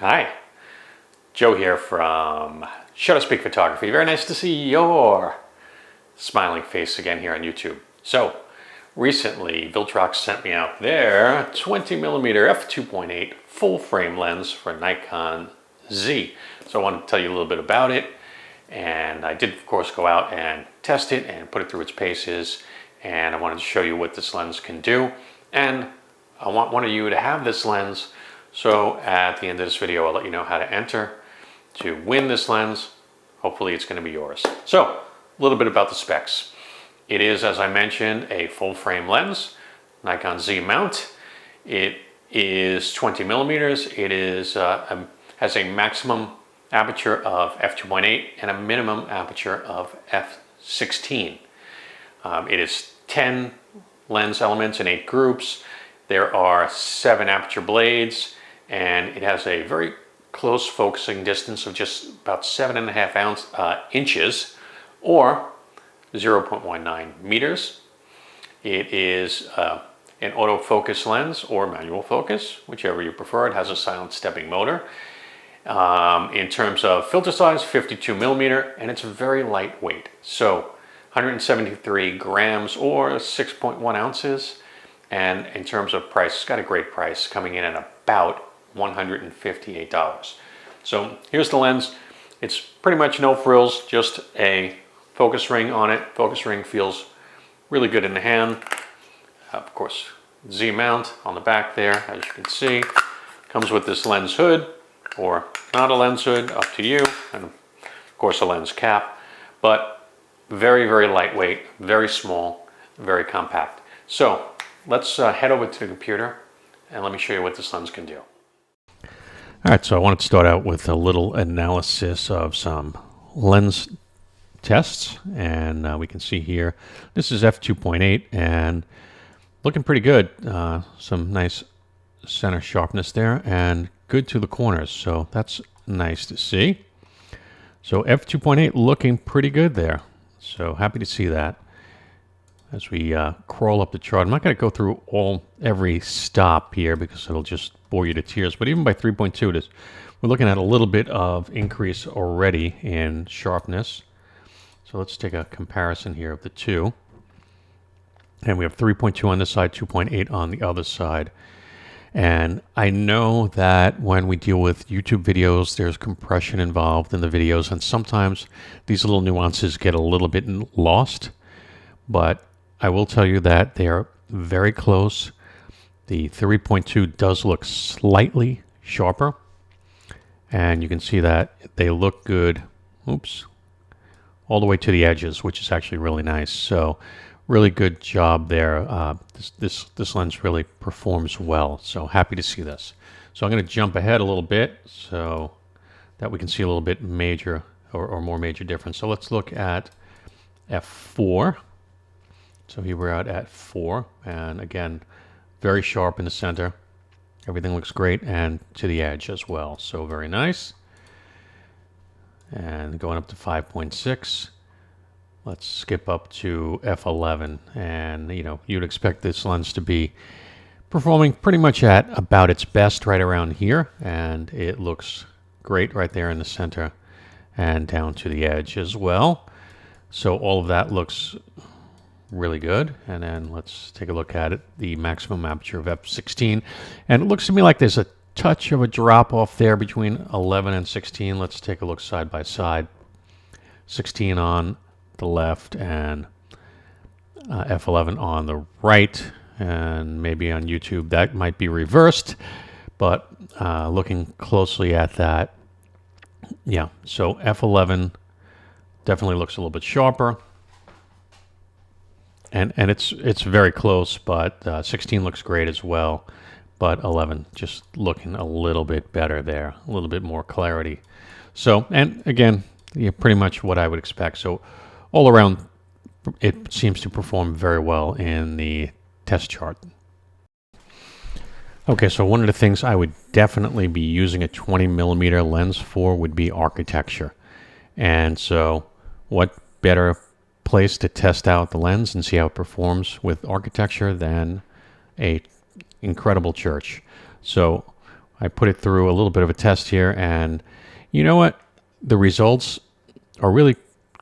Hi, Joe here from SHUTTERSPEAK Photography. Very nice to see your smiling face again here on YouTube. So, recently Viltrox sent me out their 20mm f2.8 full frame lens for Nikon Z. So I wanted to tell you a little bit about it, and I did of course go out and test it and put it through its paces, and I wanted to show you what this lens can do, and I want one of you to have this lens. So at the end of this video, I'll let you know how to enter to win this lens. Hopefully it's going to be yours. So a little bit about the specs. It is, as I mentioned, a full frame lens, Nikon Z mount. It is 20mm. It is has a maximum aperture of f2.8 and a minimum aperture of f16. It is 10 lens elements in 8 groups. There are 7 aperture blades, and it has a very close focusing distance of just about 7.5 inches, or 0.19 meters. It is an autofocus lens or manual focus, whichever you prefer. It has a silent stepping motor. In terms of filter size, 52mm, and it's very lightweight. So 173 grams or 6.1 ounces. And in terms of price, it's got a great price, coming in at about $158. So here's the lens. It's pretty much no frills, just a focus ring on it. Focus ring feels really good in the hand. Of course, Z mount on the back there, as you can see. Comes with this lens hood, or not a lens hood, up to you. And of course a lens cap, but very, very lightweight, very small, very compact. So let's head over to the computer and let me show you what this lens can do. All right, so I wanted to start out with a little analysis of some lens tests, and we can see here this is f2.8 and looking pretty good. Some nice center sharpness there and good to the corners, so that's nice to see. So f2.8 looking pretty good there, so happy to see that. As we crawl up the chart, I'm not going to go through every stop here because it'll just bore you to tears, but even by 3.2, we're looking at a little bit of increase already in sharpness. So let's take a comparison here of the two. And we have 3.2 on this side, 2.8 on the other side. And I know that when we deal with YouTube videos, there's compression involved in the videos, and sometimes these little nuances get a little bit lost, but I will tell you that they are very close. The 3.2 does look slightly sharper, and you can see that they look good, oops, all the way to the edges, which is actually really nice. So really good job there. This lens really performs well, so happy to see this. So I'm going to jump ahead a little bit so that we can see a little bit major or more major difference. So let's look at f4. So here we're at 4, and again, very sharp in the center. Everything looks great, and to the edge as well. So very nice. And going up to 5.6. Let's skip up to f11, and you'd expect this lens to be performing pretty much at about its best right around here, and it looks great right there in the center and down to the edge as well. So all of that looks really good. And then let's take a look at it, the maximum aperture of f16, and it looks to me like there's a touch of a drop off there between 11 and 16. Let's take a look side by side. 16 on the left and f11 on the right, and maybe on YouTube that might be reversed, but looking closely at that, yeah, so f11 definitely looks a little bit sharper. And it's very close, but 16 looks great as well, but 11 just looking a little bit better there, a little bit more clarity. So, and again, pretty much what I would expect. So all around, it seems to perform very well in the test chart. Okay, so one of the things I would definitely be using a 20mm lens for would be architecture. And so what better place to test out the lens and see how it performs with architecture than a incredible church. So I put it through a little bit of a test here, and you know what? The results are really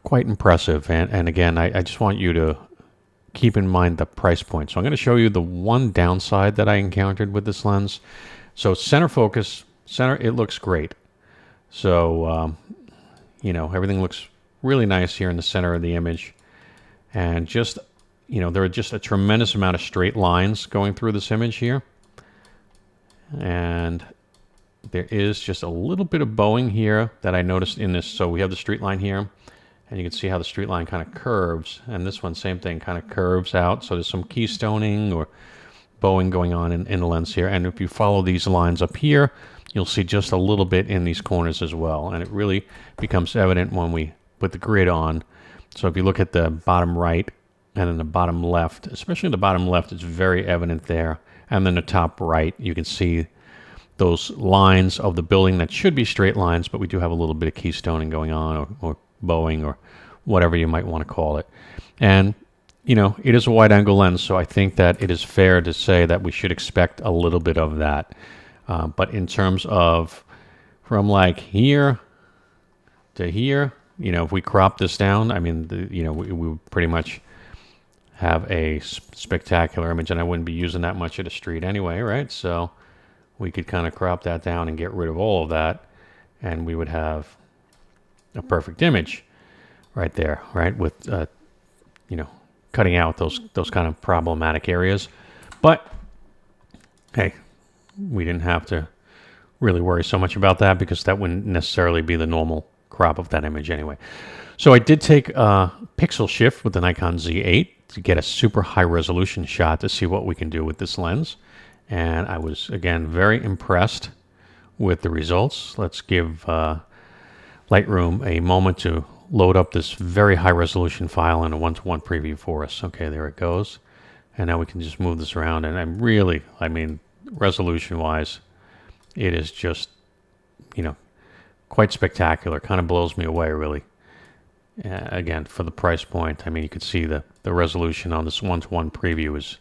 quite impressive. And again, I just want you to keep in mind the price point. So I'm going to show you the one downside that I encountered with this lens. So center focus, it looks great. So, you know, everything looks really nice here in the center of the image. And just, you know, there are just a tremendous amount of straight lines going through this image here. And there is just a little bit of bowing here that I noticed in this. So we have the street line here, and you can see how the street line kind of curves. And this one, same thing, kind of curves out. So there's some keystoning or bowing going on in the lens here. And if you follow these lines up here, you'll see just a little bit in these corners as well. And it really becomes evident when we put the grid on. So if you look at the bottom right and then the bottom left, especially the bottom left, it's very evident there. And then the top right, you can see those lines of the building that should be straight lines, but we do have a little bit of keystoning going on, or bowing, or whatever you might want to call it. And, you know, it is a wide angle lens, so I think that it is fair to say that we should expect a little bit of that. But in terms of from like here to here, you know, if we crop this down, I mean, you know, we would pretty much have a spectacular image, and I wouldn't be using that much of the street anyway, right? So we could kind of crop that down and get rid of all of that, and we would have a perfect image right there, right? With, you know, cutting out those kind of problematic areas. But hey, we didn't have to really worry so much about that because that wouldn't necessarily be the normal crop of that image anyway. So I did take a pixel shift with the Nikon Z8 to get a super high resolution shot to see what we can do with this lens. And I was, again, very impressed with the results. Let's give Lightroom a moment to load up this very high resolution file in a 1:1 preview for us. Okay, there it goes. And now we can just move this around. And I'm really, I mean, resolution-wise, it is just, you know, quite spectacular. Kind of blows me away, really. Again, for the price point, I mean, you can see the resolution on this 1:1 preview is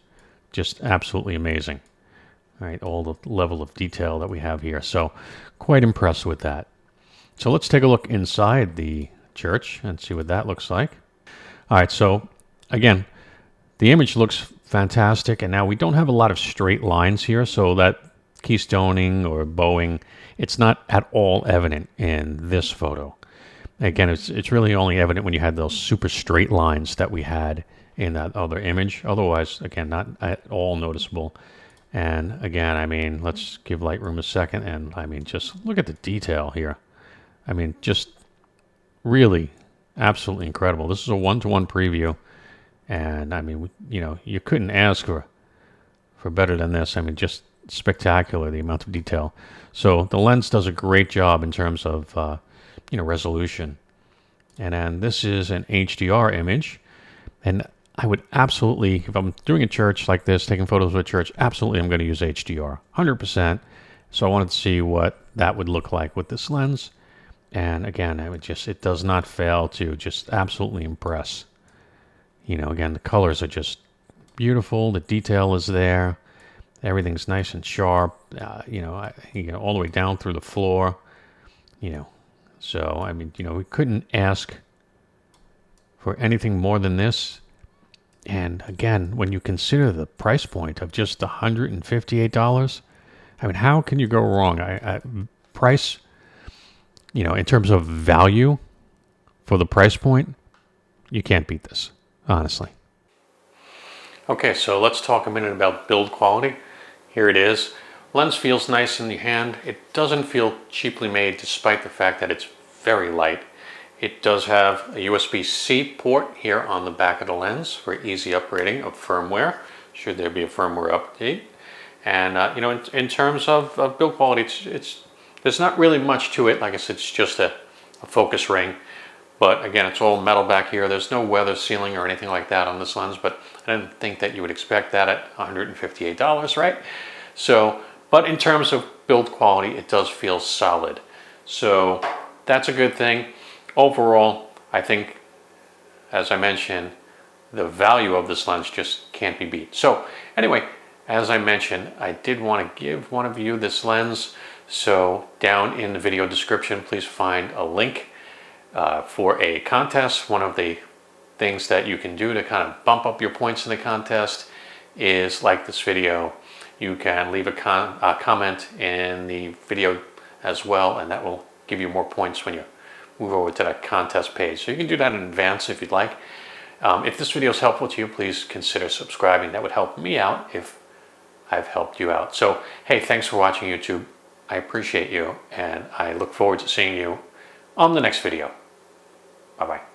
just absolutely amazing. Right, all the level of detail that we have here. So quite impressed with that. So let's take a look inside the church and see what that looks like. All right, so again, the image looks fantastic, and now we don't have a lot of straight lines here, so that keystoning or bowing, it's not at all evident in this photo. Again, it's really only evident when you had those super straight lines that we had in that other image. Otherwise, again, not at all noticeable. And again, I mean, let's give Lightroom a second, and I mean, just look at the detail here. I mean, just really absolutely incredible. This is a 1:1 preview, and I mean, you know, you couldn't ask for better than this. I mean, just spectacular, the amount of detail. So the lens does a great job in terms of, you know, resolution. And then this is an HDR image, and I would absolutely, if I'm doing a church like this, taking photos of a church, absolutely I'm going to use HDR, 100%. So I wanted to see what that would look like with this lens. And again, it does not fail to just absolutely impress. You know, again, the colors are just beautiful. The detail is there. Everything's nice and sharp, you know, all the way down through the floor, you know. So, I mean, you know, we couldn't ask for anything more than this. And again, when you consider the price point of just $158, I mean, how can you go wrong? Price, you know, in terms of value for the price point, you can't beat this, honestly. Okay, so let's talk a minute about build quality. Here it is. Lens feels nice in the hand. It doesn't feel cheaply made despite the fact that it's very light. It does have a USB-C port here on the back of the lens for easy upgrading of firmware, should there be a firmware update. And you know, in terms of build quality, there's not really much to it. Like I said, it's just a focus ring. But again, it's all metal back here. There's no weather sealing or anything like that on this lens, but I didn't think that you would expect that at $158, right? So, but in terms of build quality, it does feel solid. So that's a good thing. Overall, I think, as I mentioned, the value of this lens just can't be beat. So anyway, as I mentioned, I did want to give one of you this lens. So down in the video description, please find a link for a contest. One of the things that you can do to kind of bump up your points in the contest is like this video. You can leave a comment in the video as well, and that will give you more points when you move over to that contest page. So you can do that in advance if you'd like. If this video is helpful to you, please consider subscribing. That would help me out if I've helped you out. So, hey, thanks for watching YouTube. I appreciate you, and I look forward to seeing you on the next video. Bye-bye.